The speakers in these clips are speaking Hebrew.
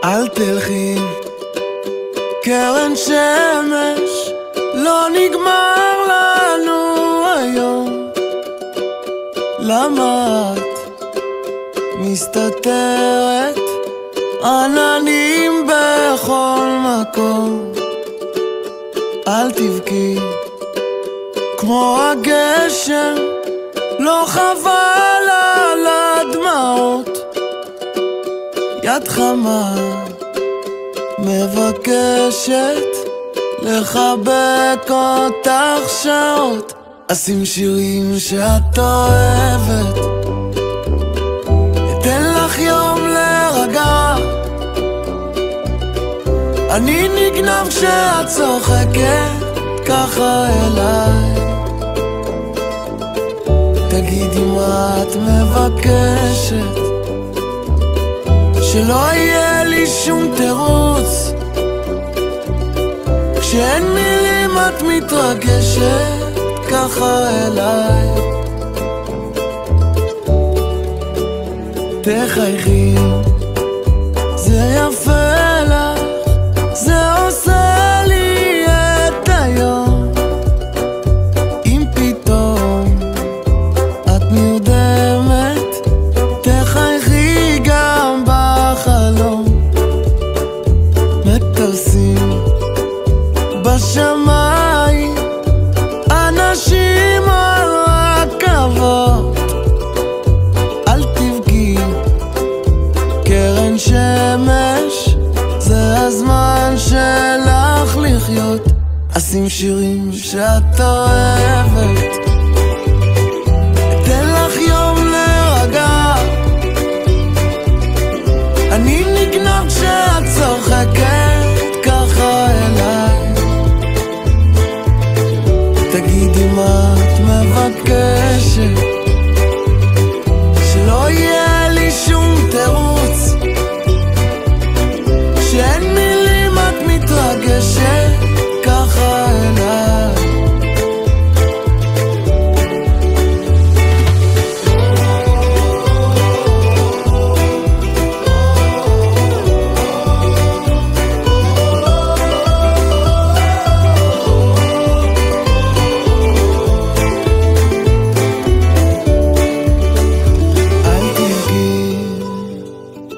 אל תלכי, קרן שמש, לא נגמר לנו היום. למה את מסתתרת? עננים בכל מקום. אל תבכי כמו הגשם, לא חבל על הדמעות. יד חמה מבקשת לחבק אותך שעות. אשים שירים שאת אוהבת, אתן לך יום להירגע. אני נגנב כשאת צוחקת ככה אליי. תגידי מה את מבקשת, שלא יהיה לי שום תירוץ. כשאין מילים את מתרגשת ככה אליי. תחייכי, זה יפה לך, זה עושה לי את היום. אם פתאום את נרדמת, תחייכי גם בחלום. מטוסים בשמיים, אנשים על רכבות. אל תבכי, קרן שמש, זה הזמן שלך לחיות. אשים שירים שאת אוהבת, אתן לך יום להירגע. אני נגנב כשאת צוחקת ככה אליי. תגידי מה את מבקשת, שלא יהיה לי שום תירוץ. כשאין מילים את מתרגשת ככה אליי.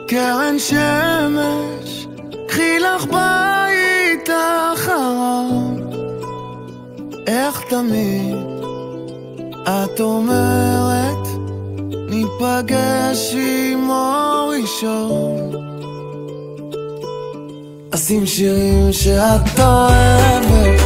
קרן שמש, קחי לך בית אחרון. איך תמיד את אומרת, ניפגש עם אור ראשון. אשים שירים שאת אוהבת,